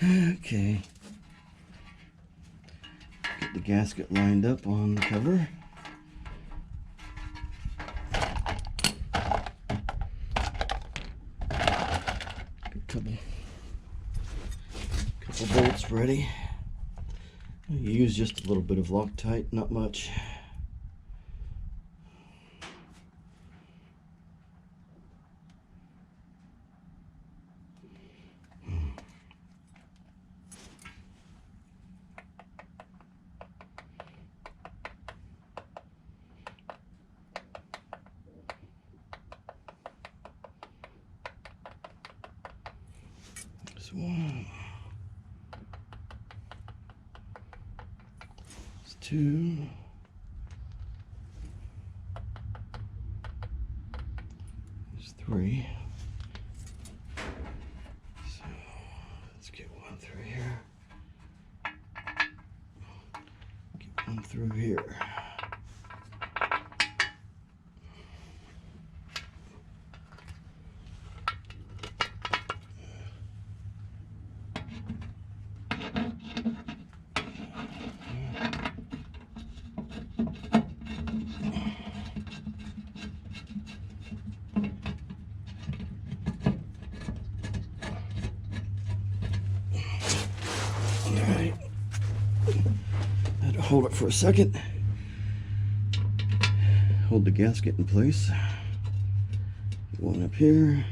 Okay. Get the gasket lined up on the cover. Couple bolts ready. You use just a little bit of Loctite, not much. This one. It's two. There's three. So let's get one through here. Get one through here. Alright, had to hold it for a second. Hold the gasket in place. Get one up here.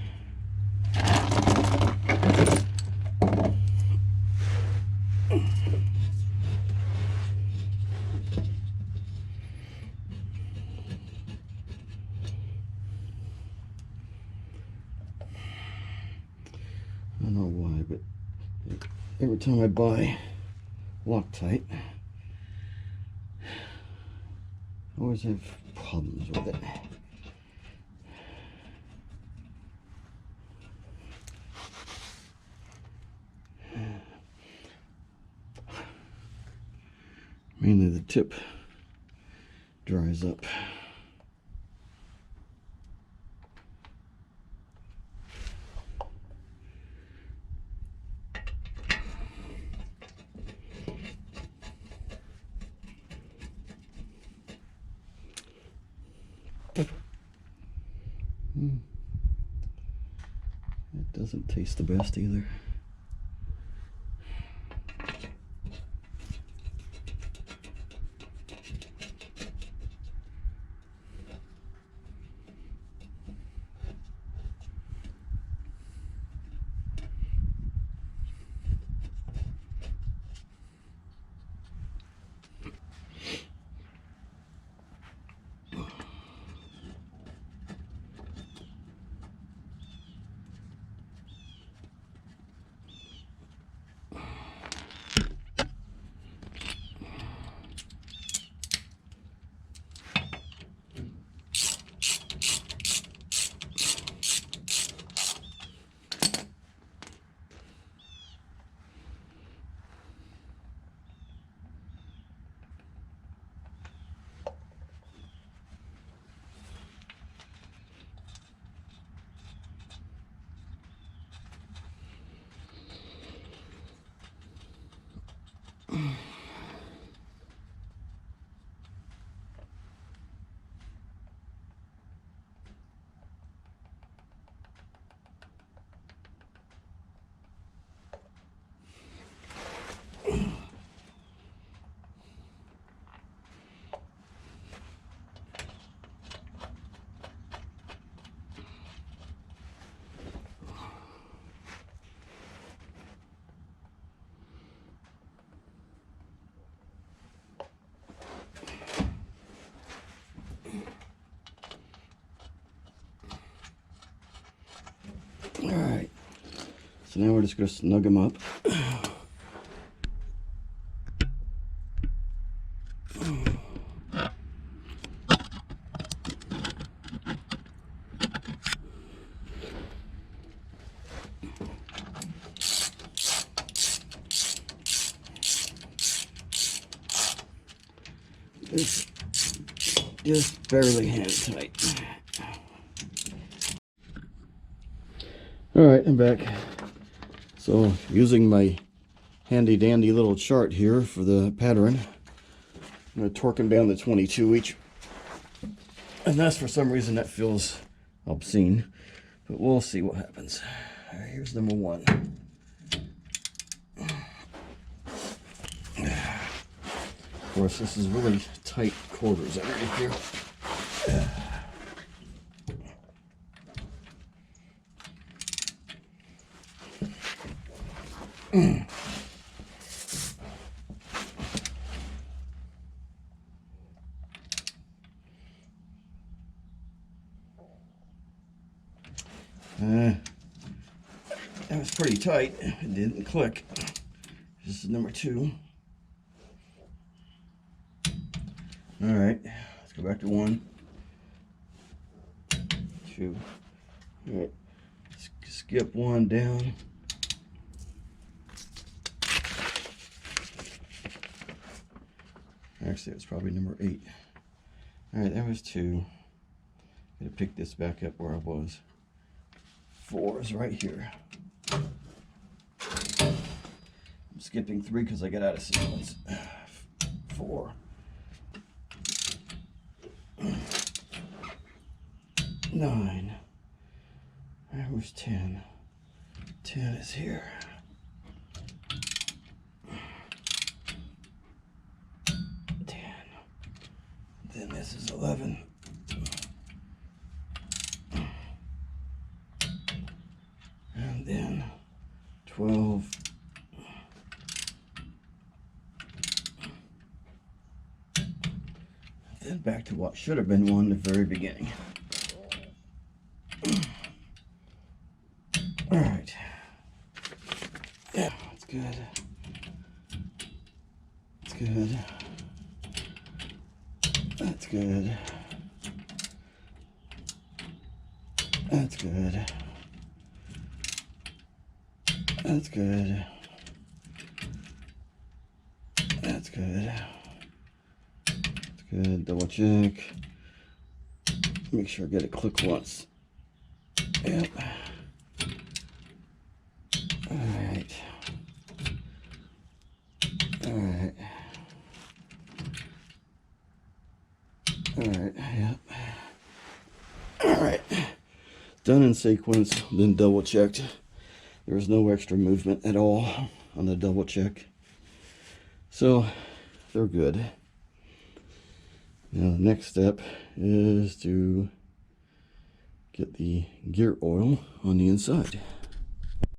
I don't know why, but every time I buy Loctite, I always have problems with it. Mainly the tip dries up. It doesn't taste the best either. Alright, so now we're just going to snug them up. It's just barely hand tight. Alright, I'm back. So using my handy dandy little chart here for the pattern. I'm going to torque them down to 22 each. Unless for some reason that feels obscene. But we'll see what happens. All right, here's number 1. Of course, this is really tight quarters underneath here. That was pretty tight. It didn't click. This is number 2. All right, let's go back to 1, 2. All right, skip 1 down. Actually, it's probably number 8. All right, that was 2. Gotta pick this back up where I was. 4 is right here. I'm skipping 3 because I got out of sequence. 4. 9. That was 10. 10 is here. 10. Then this is 11. And then 12. Then back to what should have been 1 at the very beginning. All right. Yeah, that's good. That's good. That's good. That's good. That's good. That's good. That's good. Double check. Make sure I get it click once. Yep. Alright. Alright. Alright, yep. Alright. Done in sequence, then double checked. There was no extra movement at all on the double check. So they're good. Now the next step is to get the gear oil on the inside.